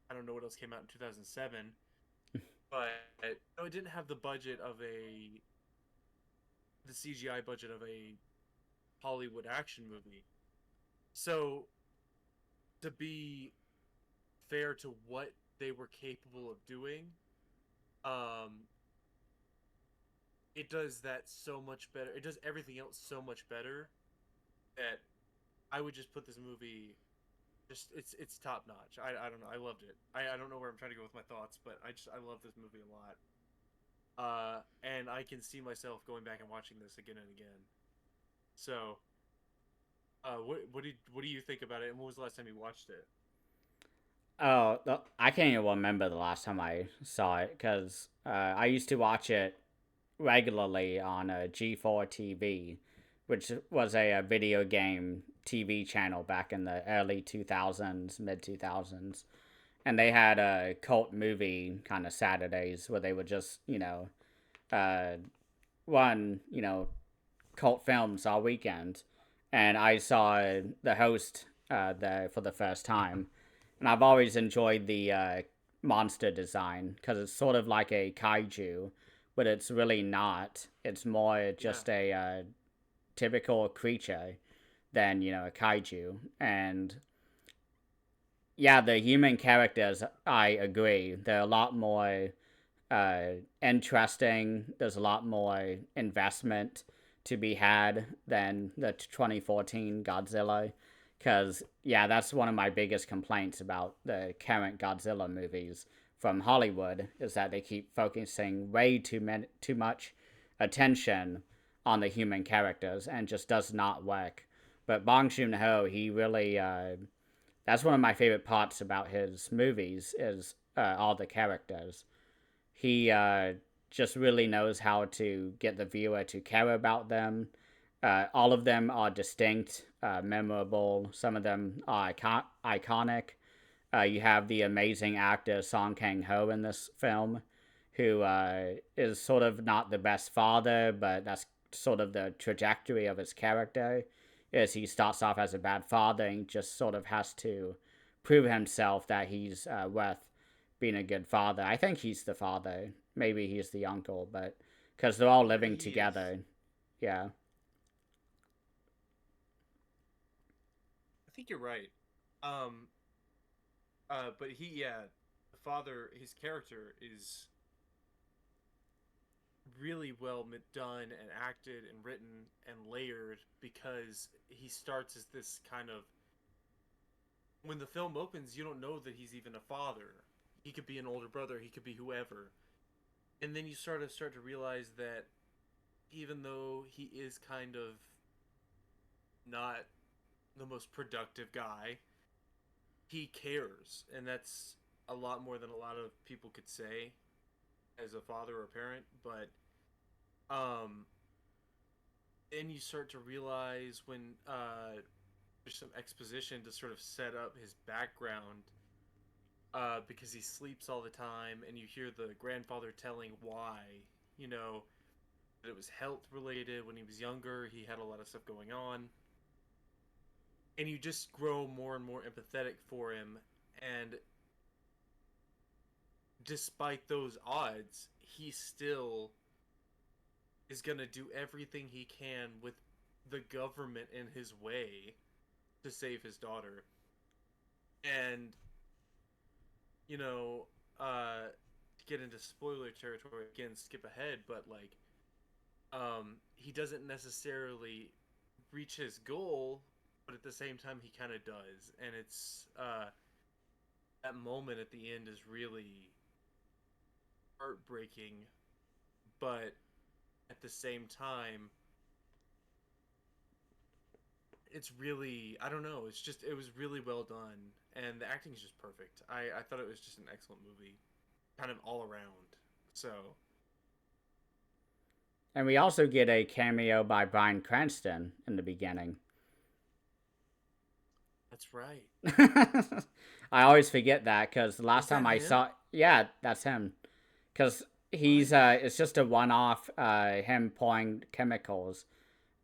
I don't know what else came out in 2007, but no, it didn't have the CGI budget of a Hollywood action movie. So to be fair to what they were capable of doing, um, it does that so much better. It does everything else so much better that I would just put this movie, just it's top notch. I don't know. I loved it. I don't know where I'm trying to go with my thoughts, but I love this movie a lot. And I can see myself going back and watching this again and again. So, what do you think about it? And when was the last time you watched it? Oh, I can't even remember the last time I saw it because I used to watch it regularly on G4 TV, which was a video game TV channel back in the early 2000s, mid 2000s. And they had a cult movie kind of Saturdays where they would just, uh, run, cult films all weekend. And I saw the host there for the first time. And I've always enjoyed the monster design because it's sort of like a kaiju, but it's really not. It's more Yeah, just a typical creature than, a kaiju. And yeah, the human characters, I agree. They're a lot more uh, interesting. There's a lot more investment to be had than the 2014 Godzilla. Because, yeah, that's one of my biggest complaints about the current Godzilla movies from Hollywood is that they keep focusing way too much attention on the human characters and just does not work. But Bong Joon Ho, he really that's one of my favorite parts about his movies is all the characters. He just really knows how to get the viewer to care about them. All of them are distinct, memorable. Some of them are iconic. You have the amazing actor Song Kang Ho in this film, who is sort of not the best father, but that's sort of the trajectory of his character. Is he starts off as a bad father and just sort of has to prove himself that he's worth being a good father. I think he's the father. Maybe he's the uncle, but because they're all living he is. together. Yeah. I think you're right. Um, but the father, his character is really well done and acted and written and layered because he starts as this kind of, when the film opens, you don't know that he's even a father. He could be an older brother, he could be whoever. And then you start to realize that even though he is kind of not the most productive guy, he cares, and that's a lot more than a lot of people could say as a father or a parent. But um, then you start to realize when there's some exposition to sort of set up his background, because he sleeps all the time, and you hear the grandfather telling why, you know, that it was health related. When he was younger, he had a lot of stuff going on, and you just grow more and more empathetic for him. And despite those odds, he still is going to do everything he can with the government in his way to save his daughter. And, you know, to get into spoiler territory again, skip ahead, but like, he doesn't necessarily reach his goal, but at the same time he kind of does, and it's that moment at the end is really heartbreaking, but at the same time it's really, I don't know, it's just, it was really well done, and the acting is just perfect. I thought it was just an excellent movie, kind of all around. So And we also get a cameo by Bryan Cranston in the beginning. that's right. I always forget that because the last Is that time I him? saw, yeah, that's him. Because What? it's just a one-off, him pouring chemicals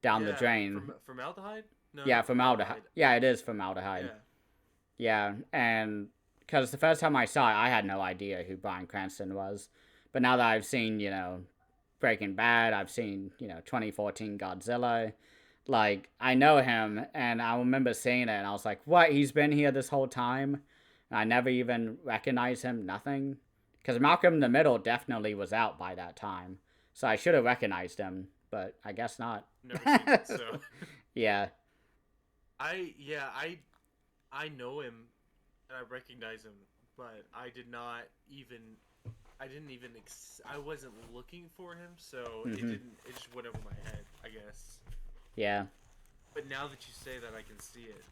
down the Yeah, drain. formaldehyde? No, Yeah, not formaldehyde. formaldehyde. Yeah, it is formaldehyde. Yeah. Yeah, and because the first time I saw it, I had no idea who Bryan Cranston was. But now that I've seen, Breaking Bad, I've seen, 2014 Godzilla, like, I know him, and I remember seeing it, and I was like, what? He's been here this whole time? And I never even recognized him, nothing. Because Malcolm in the Middle definitely was out by that time. So I should have recognized him, but I guess not. Never seen it, so Yeah. I know him and I recognize him, but I didn't even I wasn't looking for him, so Hmm. it just went over my head, I guess. Yeah. But now that you say that, I can see it.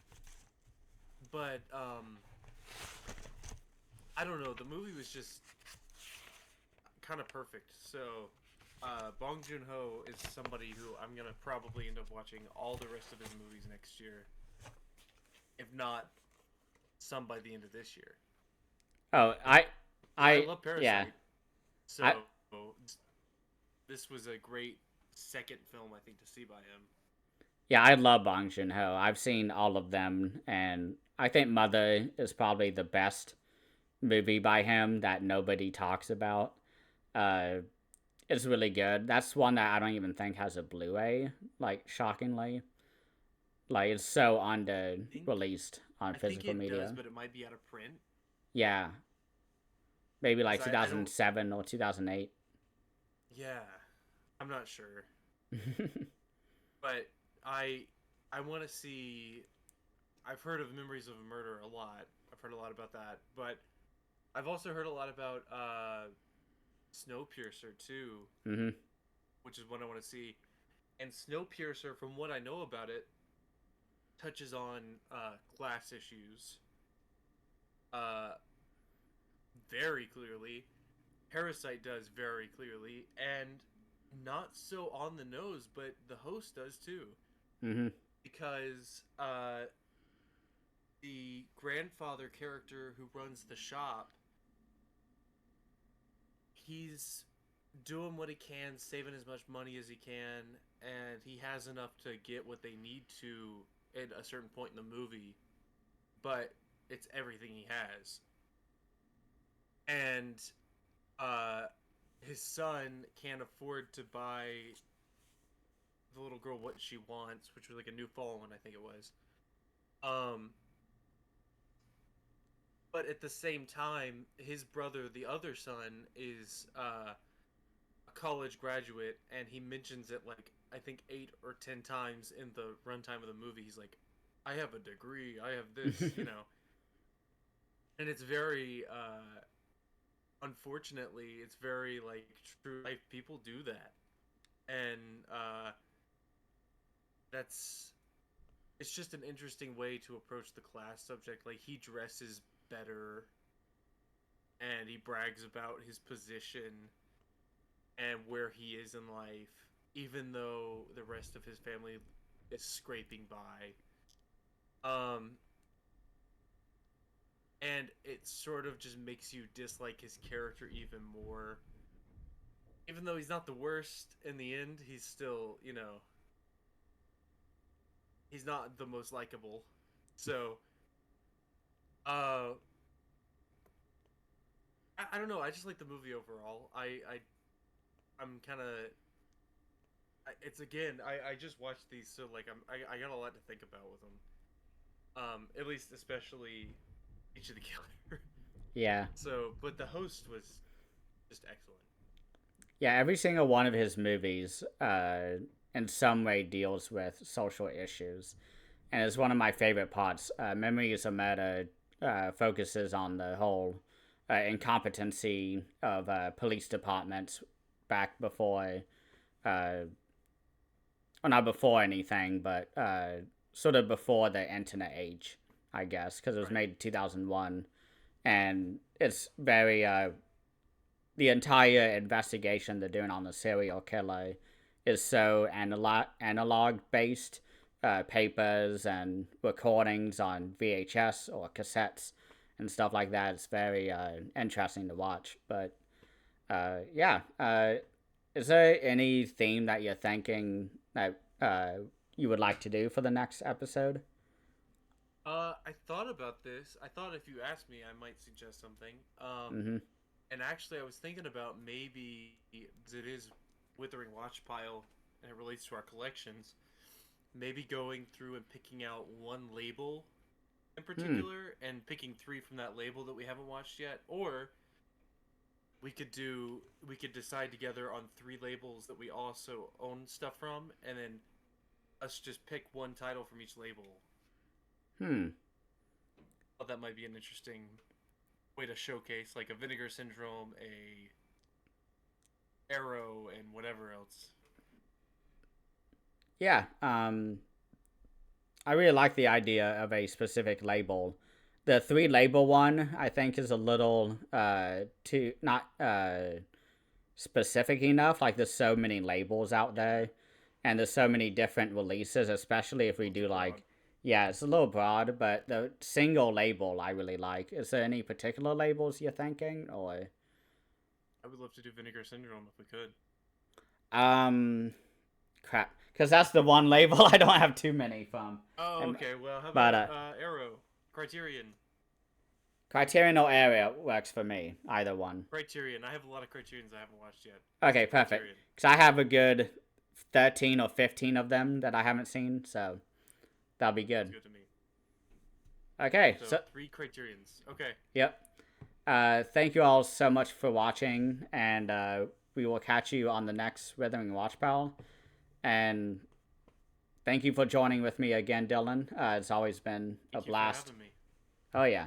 But I don't know, the movie was just kind of perfect. So Bong Joon Ho is somebody who I'm gonna probably end up watching all the rest of his movies next year, if not some by the end of this year. Oh, Because I I, love yeah. Parasite. I, So this was a great second film, I think, to see by him. Yeah, I love Bong Joon Ho. I've seen all of them, and I think Mother is probably the best movie by him that nobody talks about. Uh, it's really good. That's one that I don't even think has a Blu-ray. Like, shockingly, like it's so under think released on I think physical it does, media. but it might be out of print. Yeah, maybe like Because I don't. 2007 or 2008. Yeah, I'm not sure, but I I want to see. I've heard of Memories of a Murder a lot. I've heard a lot about that, but I've also heard a lot about Snowpiercer too, Hmm. which is what I want to see. And Snowpiercer, from what I know about it, touches on class issues uh, very clearly. Parasite does very clearly, and not so on the nose, but the host does too, Hmm. because the grandfather character who runs the shop, he's doing what he can, saving as much money as he can, and he has enough to get what they need to at a certain point in the movie, but it's everything he has. And uh, his son can't afford to buy the little girl what she wants, which was like a new fallen, I think it was. Um, but at the same time, his brother, the other son, is a college graduate, and he mentions it like I think 8 or 10 times in the runtime of the movie. He's like, "I have a degree. I have this," and it's very unfortunately, it's very like true life. People do that, and that's it's just an interesting way to approach the class subject. Like he dresses better and he brags about his position and where he is in life, even though the rest of his family is scraping by. Um, and it sort of just makes you dislike his character even more. Even though he's not the worst in the end, he's still, he's not the most likable. So, uh, I don't know. I just like the movie overall. I'm kind of. It's again. I just watched these, so like I got a lot to think about with them. At least especially each of the killer. Yeah. So, but the host was just excellent. Yeah, every single one of his movies, in some way, deals with social issues, and it's one of my favorite parts. Memory is a Murder focuses on the whole incompetency of police departments back before, well, not before anything, but sort of before the internet age, I guess, because it was Right. made in 2001, and it's very the entire investigation they're doing on the serial killer is so analog based. Papers and recordings on VHS or cassettes and stuff like that. It's very interesting to watch. But yeah, is there any theme that you're thinking that you would like to do for the next episode? I thought about this. I thought if you asked me, I might suggest something. Mm-hmm. And actually, I was thinking about maybe because it is Withering Watchpile and it relates to our collections. Maybe going through and picking out one label in Hmm. particular and picking three from that label that we haven't watched yet, or we could decide together on three labels that we also own stuff from, and then us just pick one title from each label. Hmm. Thought that might be an interesting way to showcase like a Vinegar Syndrome, a Arrow, and whatever else. Yeah. I really like the idea of a specific label. The three label one, I think, is a little too not specific enough. Like, there's so many labels out Yeah, there, and there's so many different releases. Especially if a we little too do broad. like, yeah, it's a little broad. But the single label I really like. Is there any particular labels you're thinking, or I would love to do Vinegar Syndrome if we could. um, crap? Because that's the one label I don't have too many from. Oh, And, okay. Well, how but about Arrow, Criterion, Criterion or Area works for me. Either one. Criterion? I have a lot of Criterions I haven't watched yet. Let's Okay, do perfect. Criterion. Because I have a good 13 or 15 of them that I haven't seen, so that'll be Sounds good. good to me. Okay, So so, three Criterions. Okay. yep. Thank you all so much for watching, and we will catch you on the next Withering Watchpile. And thank you for joining with me again, Dylan. It's always been a Thank you for blast. having me. Oh, yeah.